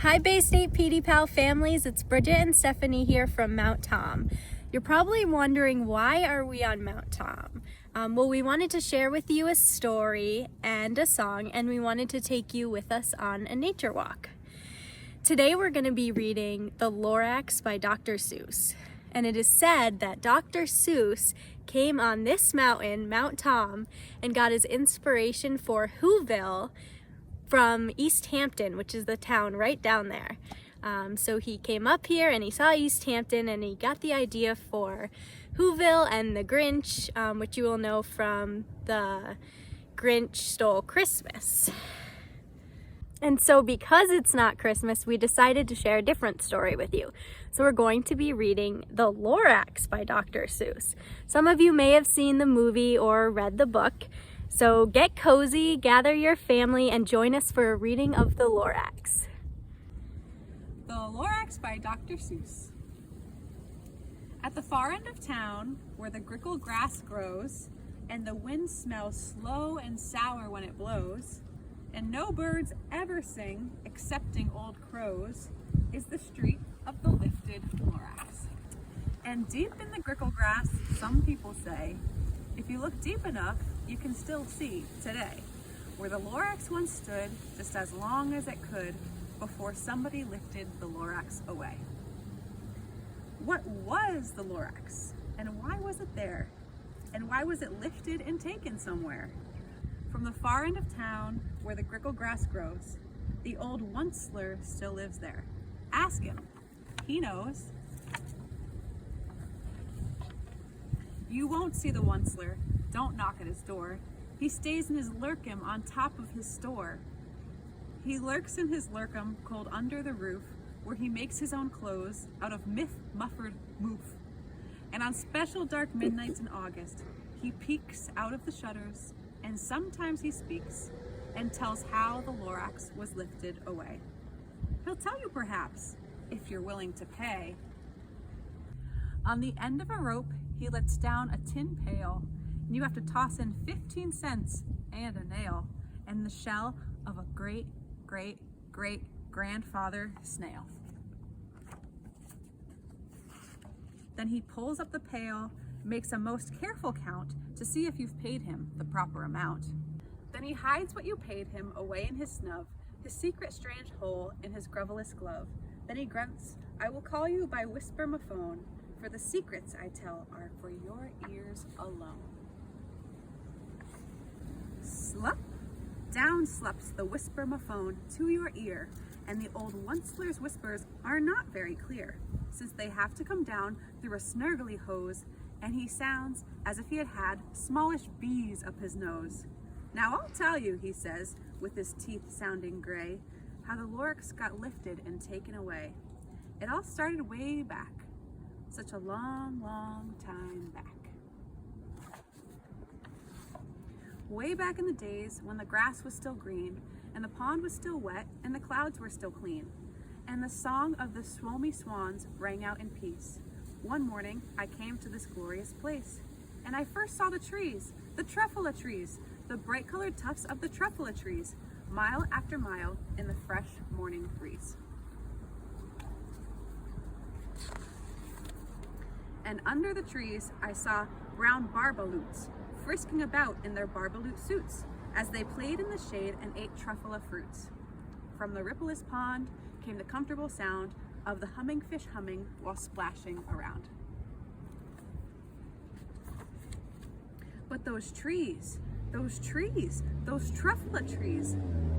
Hi Bay State PD Pal families, it's Bridget and Stephanie here from Mount Tom. You're probably wondering, why are we on Mount Tom? Well, we wanted to share with you a story and a song, and we wanted to take you with us on a nature walk. Today we're going to be reading The Lorax by Dr. Seuss. And it is said that Dr. Seuss came on this mountain, Mount Tom, and got his inspiration for Whoville from East Hampton, which is the town right down there. So he came up here and he saw East Hampton and he got the idea for Whoville and the Grinch, which you will know from the Grinch Stole Christmas. And so because it's not Christmas, we decided to share a different story with you. So we're going to be reading The Lorax by Dr. Seuss. Some of you may have seen the movie or read the book. So get cozy, gather your family, and join us for a reading of The Lorax. The Lorax by Dr. Seuss. At the far end of town, where the grickle grass grows, and the wind smells slow and sour when it blows, and no birds ever sing excepting old crows, is the street of the lifted Lorax. And deep in the grickle grass, some people say, if you look deep enough, you can still see today where the Lorax once stood just as long as it could before somebody lifted the Lorax away. What was the Lorax, and why was it there? And why was it lifted and taken somewhere? From the far end of town, where the grickle grass grows, the old Onceler still lives there. Ask him, he knows. You won't see the Onceler, don't knock at his door. He stays in his lurkum on top of his store. He lurks in his lurkum cold under the roof, where he makes his own clothes out of muffled moof. And on special dark midnights in August, he peeks out of the shutters, and sometimes he speaks and tells how the Lorax was lifted away. He'll tell you perhaps, if you're willing to pay. On the end of a rope, he lets down a tin pail, and you have to toss in 15 cents and a nail and the shell of a great, great, great grandfather snail. Then he pulls up the pail, makes a most careful count to see if you've paid him the proper amount. Then he hides what you paid him away in his snub, his secret strange hole in his grovelous glove. Then he grunts, I will call you by whisper-ma-phone, for the secrets I tell are for your ears alone. Slup! Down slups the whisper-ma-phone to your ear, and the old Onceler's whispers are not very clear, since they have to come down through a snurgly hose, and he sounds as if he had had smallish bees up his nose. Now I'll tell you, he says, with his teeth sounding gray, how the Lorax got lifted and taken away. It all started way back, such a long, long time back. Way back in the days when the grass was still green, and the pond was still wet, and the clouds were still clean, and the song of the swomy swans rang out in peace. One morning I came to this glorious place, and I first saw the trees, the truffula trees, the bright-colored tufts of the truffula trees, mile after mile in the fresh morning breeze. And under the trees I saw brown barbaloots, frisking about in their barbaloot suits, as they played in the shade and ate truffula fruits. From the rippleless pond came the comfortable sound of the humming fish humming while splashing around. But those trees, those truffula trees.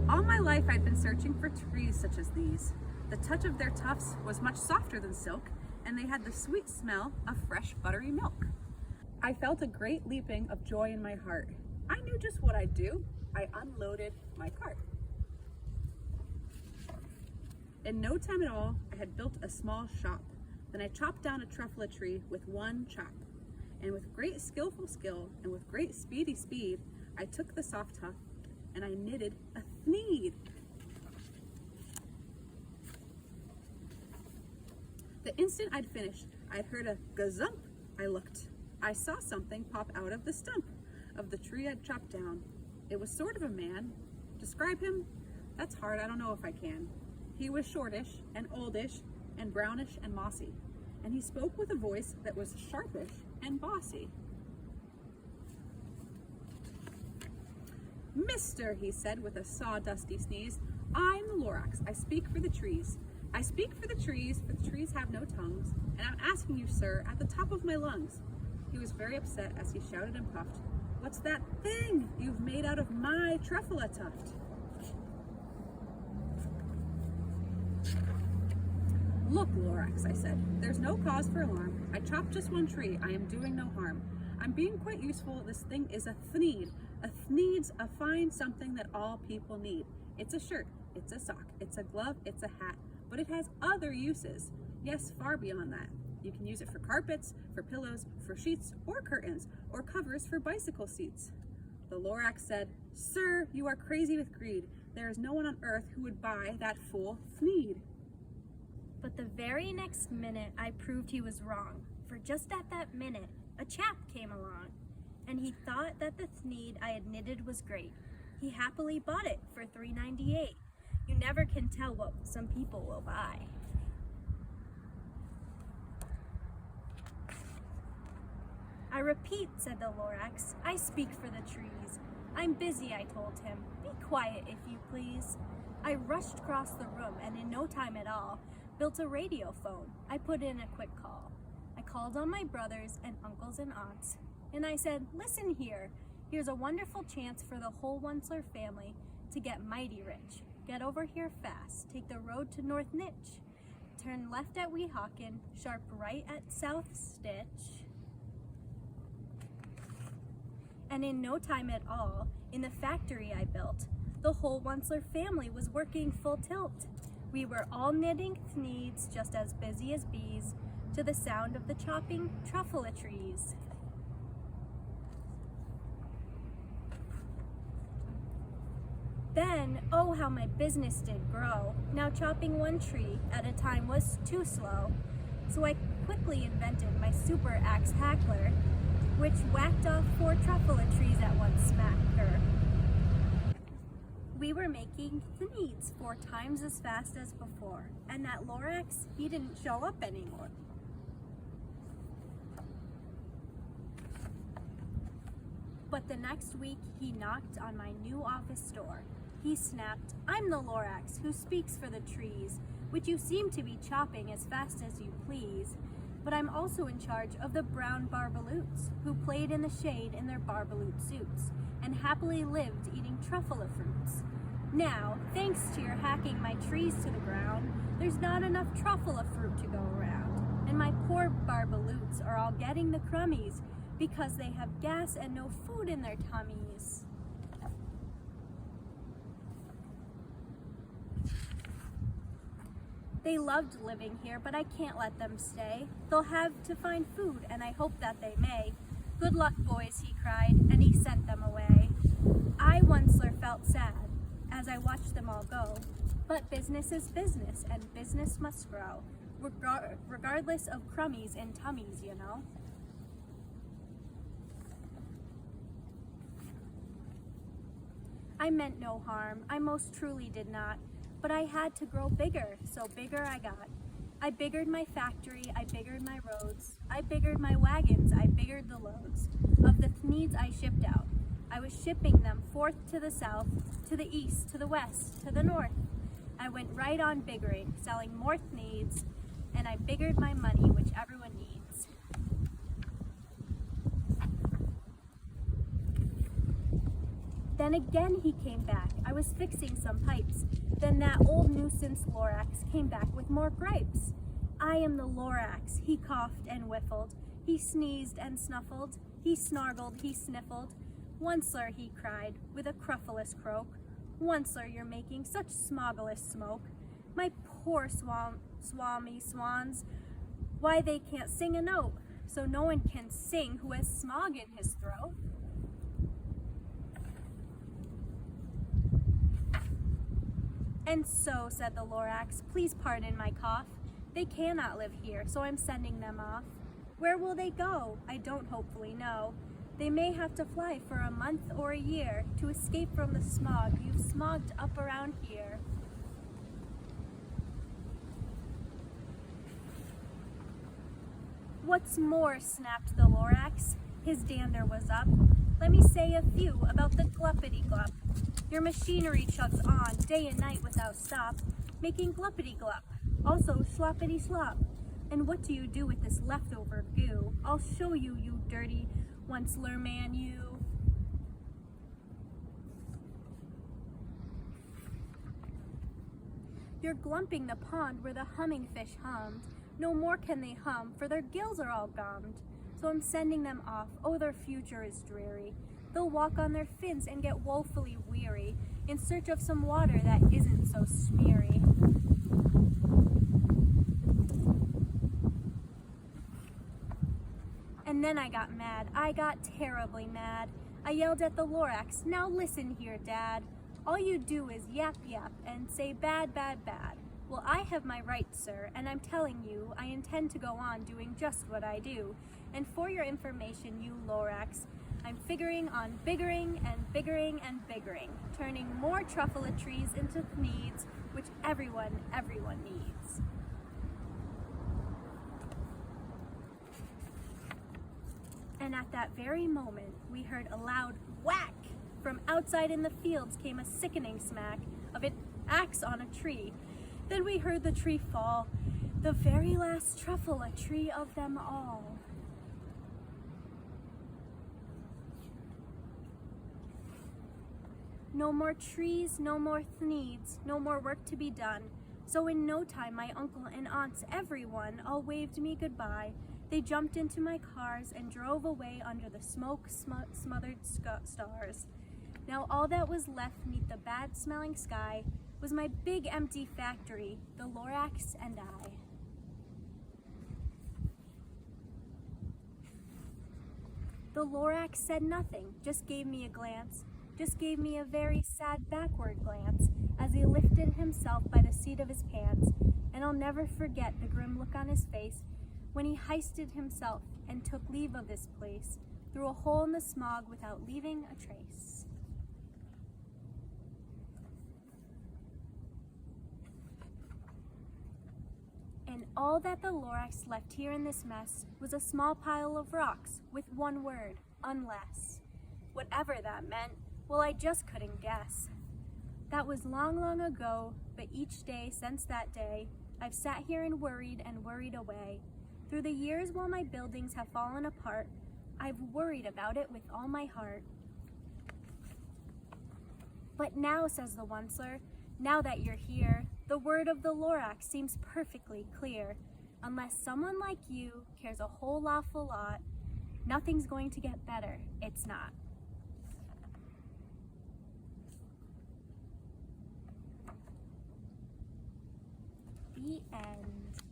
All my life I'd been searching for trees such as these. The touch of their tufts was much softer than silk, and they had the sweet smell of fresh buttery milk. I felt a great leaping of joy in my heart. I knew just what I'd do. I unloaded my cart. In no time at all, I had built a small shop. Then I chopped down a truffula tree with one chop. And with great skillful skill and with great speedy speed, I took the soft tuft and I knitted a thneed. The instant I'd finished, I'd heard a gazump. I looked. I saw something pop out of the stump of the tree I'd chopped down. It was sort of a man. Describe him? That's hard, I don't know if I can. He was shortish and oldish and brownish and mossy, and he spoke with a voice that was sharpish and bossy. "Mister," he said with a sawdusty sneeze, "I'm the Lorax. I speak for the trees. I speak for the trees have no tongues, and I'm asking you, sir, at the top of my lungs." He was very upset as he shouted and puffed, "What's that thing you've made out of my truffle tuft?" "Look, Lorax," I said, "there's no cause for alarm. I chopped just one tree. I am doing no harm. I'm being quite useful. This thing is a thneed. A thneed's a fine something that all people need. It's a shirt, it's a sock, it's a glove, it's a hat, but it has other uses. Yes, far beyond that. You can use it for carpets, for pillows, for sheets, or curtains, or covers for bicycle seats." The Lorax said, "Sir, you are crazy with greed. There is no one on earth who would buy that fool thneed." But the very next minute, I proved he was wrong. For just at that minute, a chap came along, and he thought that the thneed I had knitted was great. He happily bought it for $3.98. You never can tell what some people will buy. "I repeat," said the Lorax, "I speak for the trees. I'm busy," I told him. "Be quiet, if you please." I rushed across the room, and in no time at all, built a radio phone. I put in a quick call. I called on my brothers and uncles and aunts, and I said, "Listen here. Here's a wonderful chance for the whole Wensler family to get mighty rich. Get over here fast. Take the road to North Nitch. Turn left at Weehawken, sharp right at South Stitch." And in no time at all, in the factory I built, the whole Wensler family was working full tilt. We were all knitting thneeds, just as busy as bees, to the sound of the chopping truffle trees. Then, oh how my business did grow. Now chopping one tree at a time was too slow. So I quickly invented my super axe hackler, which whacked off 4 truffle trees at one smacker. We were making thneeds 4 times as fast as before, and that Lorax, he didn't show up anymore. But the next week, he knocked on my new office door. He snapped, "I'm the Lorax who speaks for the trees, which you seem to be chopping as fast as you please. But I'm also in charge of the brown barbaloots, who played in the shade in their barbaloot suits, and happily lived eating truffle fruits. Now, thanks to your hacking my trees to the ground, there's not enough truffle fruit to go around, and my poor barbaloots are all getting the crummies because they have gas and no food in their tummies." They loved living here, but I can't let them stay. They'll have to find food, and I hope that they may. "Good luck, boys," he cried, and he sent them away. I, Wensler, felt sad as I watched them all go. But business is business, and business must grow, regardless of crummies in tummies, you know. I meant no harm, I most truly did not, but I had to grow bigger, so bigger I got. I biggered my factory, I biggered my roads, I biggered my wagons, I biggered the loads of the thneeds I shipped out. I was shipping them forth to the south, to the east, to the west, to the north. I went right on biggering, selling more thneeds, and I biggered my money, which everyone needs. Then again he came back. I was fixing some pipes. Then that old nuisance Lorax came back with more gripes. "I am the Lorax," he coughed and whiffled. He sneezed and snuffled. He snargled, he sniffled. "Wensler," he cried, with a cruffulous croak. "Wensler, you're making such smoggless smoke. My poor swami swans, why they can't sing a note, so no one can sing who has smog in his throat." "And so," said the Lorax, "please pardon my cough. They cannot live here, so I'm sending them off. Where will they go? I don't hopefully know. They may have to fly for a month or a year to escape from the smog you've smogged up around here." What's more, snapped the Lorax. His dander was up. Let me say a few about the gluppity-glup. Your machinery chugs on day and night without stop, making gluppity-glup, also sloppity-slop. And what do you do with this leftover goo? I'll show you, you dirty once-ler man, you. You're glumping the pond where the humming fish hummed. No more can they hum, for their gills are all gummed. So I'm sending them off, oh their future is dreary. They'll walk on their fins and get woefully weary, in search of some water that isn't so smeary. And then I got mad, I got terribly mad. I yelled at the Lorax, now listen here, Dad. All you do is yap yap and say bad, bad, bad. Well, I have my rights, sir, and I'm telling you, I intend to go on doing just what I do. And for your information, you Lorax, I'm figuring on biggering and biggering and biggering, turning more truffula trees into needs, which everyone needs. And at that very moment, we heard a loud whack. From outside in the fields came a sickening smack of an axe on a tree. Then we heard the tree fall, the very last truffula tree of them all. No more trees, no more needs, no more work to be done. So in no time, my uncle and aunts, everyone, all waved me goodbye. They jumped into my cars and drove away under the smoke-smothered stars. Now all that was left neath the bad-smelling sky was my big empty factory, the Lorax and I. The Lorax said nothing, just gave me a glance, just gave me a very sad backward glance as he lifted himself by the seat of his pants, and I'll never forget the grim look on his face when he hoisted himself and took leave of this place through a hole in the smog without leaving a trace. And all that the Lorax left here in this mess was a small pile of rocks with one word, unless. Whatever that meant, well, I just couldn't guess. That was long, long ago, but each day since that day, I've sat here and worried away. Through the years while my buildings have fallen apart, I've worried about it with all my heart. But now, says the Onceler, now that you're here, the word of the Lorax seems perfectly clear. Unless someone like you cares a whole awful lot, nothing's going to get better, it's not. The end.